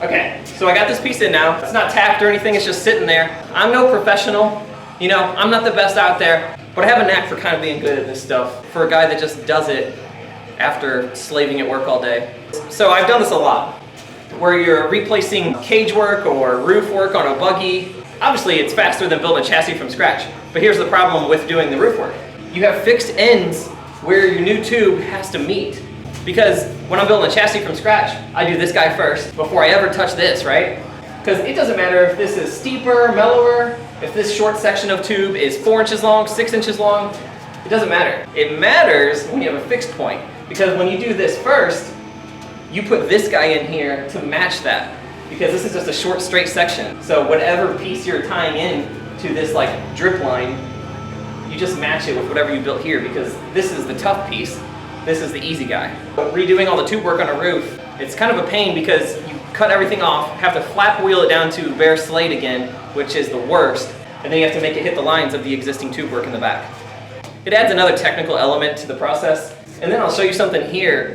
Okay, so I got this piece in now. It's not tacked or anything, it's just sitting there. I'm no professional, you know, I'm not the best out there, but I have a knack for kind of being good at this stuff for a guy that just does it after slaving at work all day. So I've done this a lot, where you're replacing cage work or roof work on a buggy. Obviously it's faster than building a chassis from scratch, but here's the problem with doing the roof work. You have fixed ends where your new tube has to meet. Because when I'm building a chassis from scratch, I do this guy first before I ever touch this, right? Because it doesn't matter if this is steeper, mellower, if this short section of tube is 4 inches long, 6 inches long, it doesn't matter. It matters when you have a fixed point. Because when you do this first, you put this guy in here to match that. Because this is just a short, straight section. So whatever piece you're tying in to this like drip line, you just match it with whatever you built here, because this is the tough piece. This is the easy guy. But redoing all the tube work on a roof, it's kind of a pain because you cut everything off, have to flap wheel it down to bare slate again, which is the worst, and then you have to make it hit the lines of the existing tube work in the back. It adds another technical element to the process. And then I'll show you something here.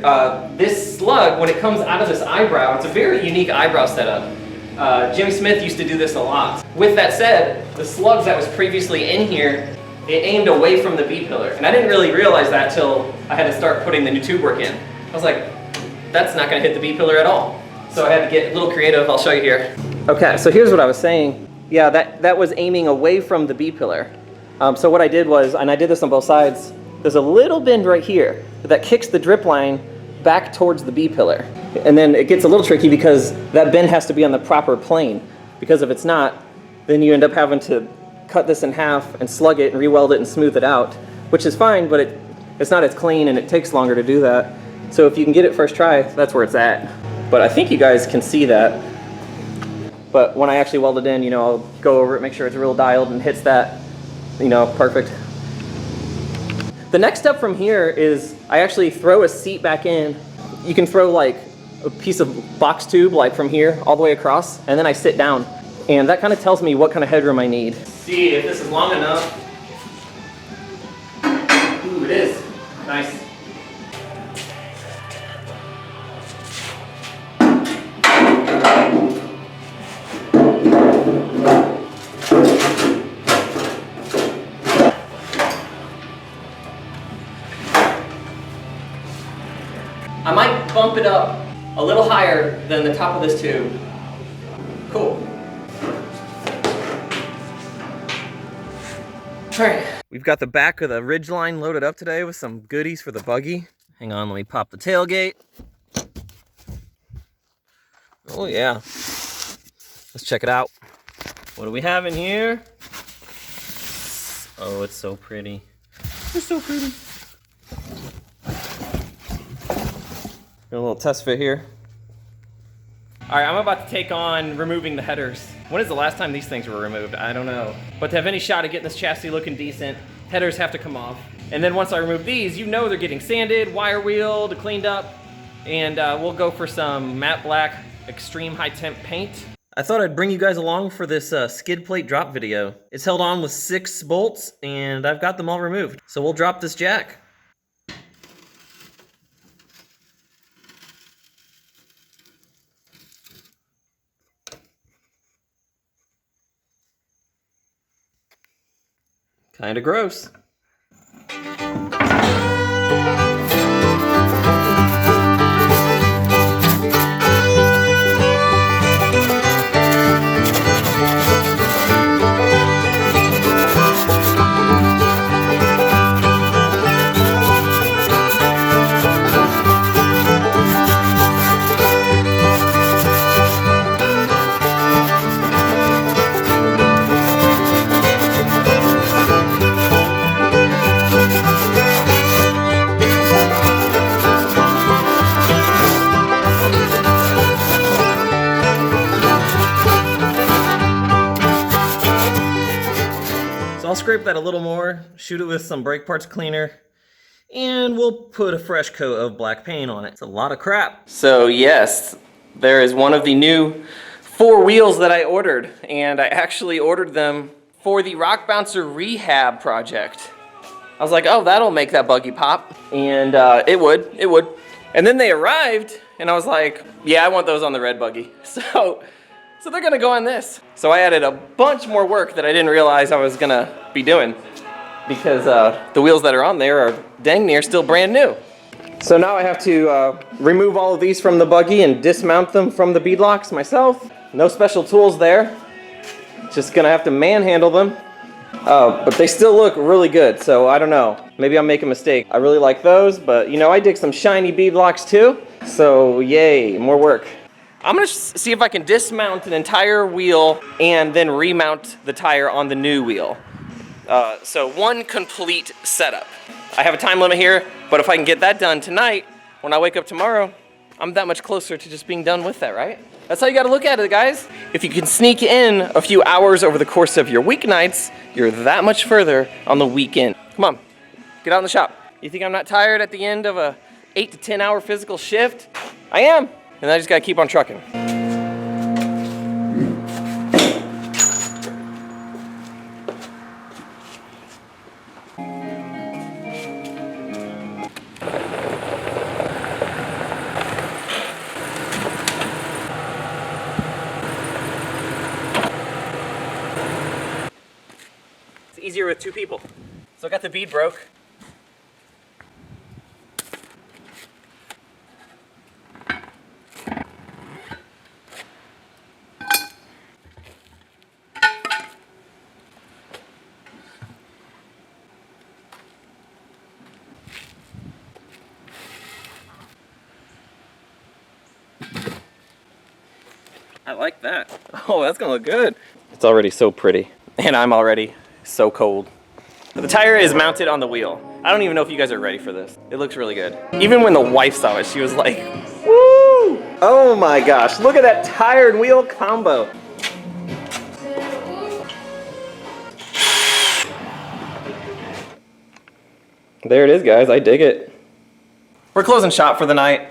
This slug, when it comes out of this eyebrow, it's a very unique eyebrow setup. Jimmy Smith used to do this a lot. With that said, the slug that was previously in here, it aimed away from the B-pillar. And I didn't really realize that till I had to start putting the new tube work in. I was like, that's not gonna hit the B-pillar at all. So I had to get a little creative. I'll show you here. Okay, so here's what I was saying. Yeah, that was aiming away from the B-pillar. So what I did was, and I did this on both sides, there's a little bend right here that kicks the drip line back towards the B-pillar. And then it gets a little tricky because that bend has to be on the proper plane. Because if it's not, then you end up having to cut this in half and slug it and re-weld it and smooth it out, which is fine, but it's not as clean and it takes longer to do that. So if you can get it first try, that's where it's at. But I think you guys can see that. But when I actually weld it in, you know, I'll go over it, make sure it's real dialed and hits that, you know, perfect. The next step from here is I actually throw a seat back in. You can throw like a piece of box tube like from here all the way across, and then I sit down. And that kind of tells me what kind of headroom I need. See if this is long enough. Ooh, it is. Nice. I might bump it up a little higher than the top of this tube. Cool. All right. We've got the back of the Ridgeline loaded up today with some goodies for the buggy. Hang on, let me pop the tailgate. Oh yeah. Let's check it out. What do we have in here? Oh, it's so pretty. It's so pretty. Got a little test fit here. All right, I'm about to take on removing the headers. When is the last time these things were removed? I don't know. But to have any shot at getting this chassis looking decent, headers have to come off. And then once I remove these, you know they're getting sanded, wire wheeled, cleaned up, and we'll go for some matte black extreme high temp paint. I thought I'd bring you guys along for this skid plate drop video. It's held on with 6 bolts, and I've got them all removed. So we'll drop this jack. Kinda gross. I'll scrape that a little more, shoot it with some brake parts cleaner, and we'll put a fresh coat of black paint on it. It's a lot of crap. So yes, there is one of the new 4 wheels that I ordered, and I actually ordered them for the Rock Bouncer Rehab project. I was like, oh, that'll make that buggy pop, and it would. And then they arrived, and I was like, yeah, I want those on the red buggy. So they're gonna go on this. So I added a bunch more work that I didn't realize I was gonna be doing, because the wheels that are on there are dang near still brand new. So now I have to remove all of these from the buggy and dismount them from the beadlocks myself. No special tools there. Just gonna have to manhandle them. But they still look really good, so I don't know. Maybe I'll make a mistake. I really like those, but you know, I dig some shiny beadlocks too. So yay, more work. I'm gonna see if I can dismount an entire wheel and then remount the tire on the new wheel. So one complete setup. I have a time limit here, but if I can get that done tonight, when I wake up tomorrow, I'm that much closer to just being done with that, right? That's how you gotta look at it, guys. If you can sneak in a few hours over the course of your weeknights, you're that much further on the weekend. Come on, get out in the shop. You think I'm not tired at the end of a 8 to 10 hour physical shift? I am, and I just gotta keep on trucking. Easier with two people. So I got the bead broke. I like that. Oh, that's gonna look good. It's already so pretty, and I'm already so cold. The tire is mounted on the wheel. I don't even know if you guys are ready for this. It looks really good. Even when the wife saw it, she was like, woo! Oh my gosh, look at that tire and wheel combo. There it is, guys, I dig it. We're closing shop for the night.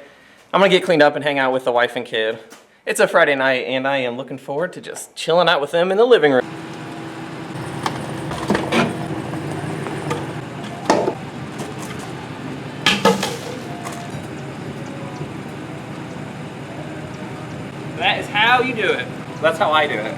I'm gonna get cleaned up and hang out with the wife and kid. It's a Friday night, and I am looking forward to just chilling out with them in the living room. That is how you do it. That's how I do it.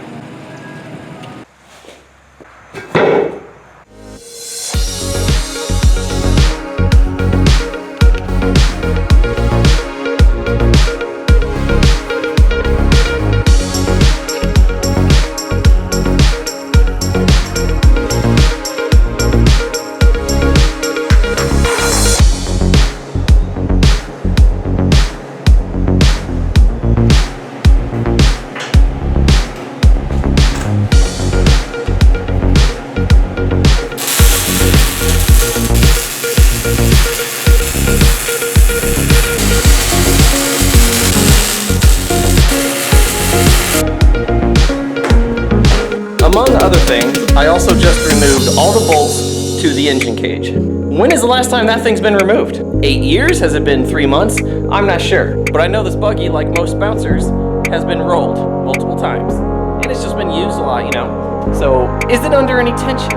Among other things, I also just removed all the bolts to the engine cage. When is the last time that thing's been removed? 8 years? Has it been 3 months? I'm not sure. But I know this buggy, like most bouncers, has been rolled multiple times. And it's just been used a lot, you know. So, is it under any tension?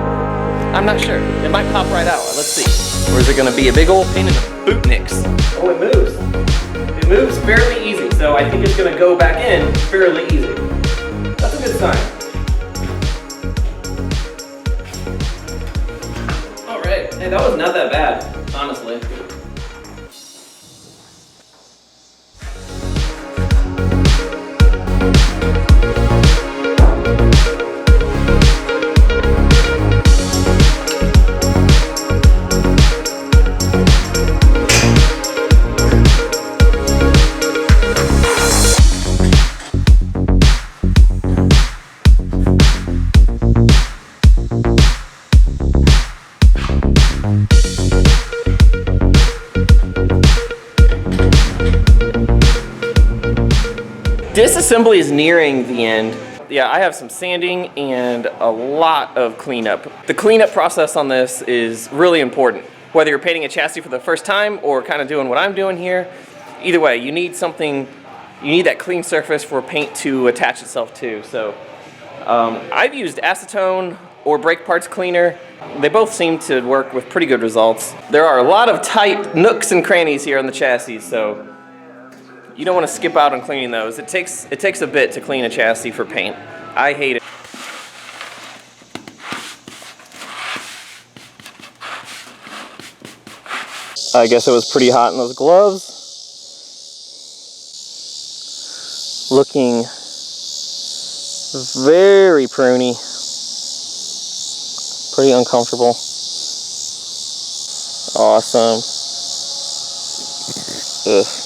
I'm not sure. It might pop right out. Let's see. Or is it gonna be a big old pain in the boot nicks? Oh, it moves. It moves fairly easy, so I think it's gonna go back in fairly easy. That's a good sign. Hey, that was not that bad, honestly. Disassembly is nearing the end. Yeah, I have some sanding and a lot of cleanup. The cleanup process on this is really important. Whether you're painting a chassis for the first time or kind of doing what I'm doing here, either way, you need something, you need that clean surface for paint to attach itself to. So I've used acetone or brake parts cleaner. They both seem to work with pretty good results. There are a lot of tight nooks and crannies here on the chassis, so You don't want to skip out on cleaning those. It takes a bit to clean a chassis for paint. I hate it. I guess it was pretty hot in those gloves. Looking very pruny. Pretty uncomfortable. Awesome. Ugh.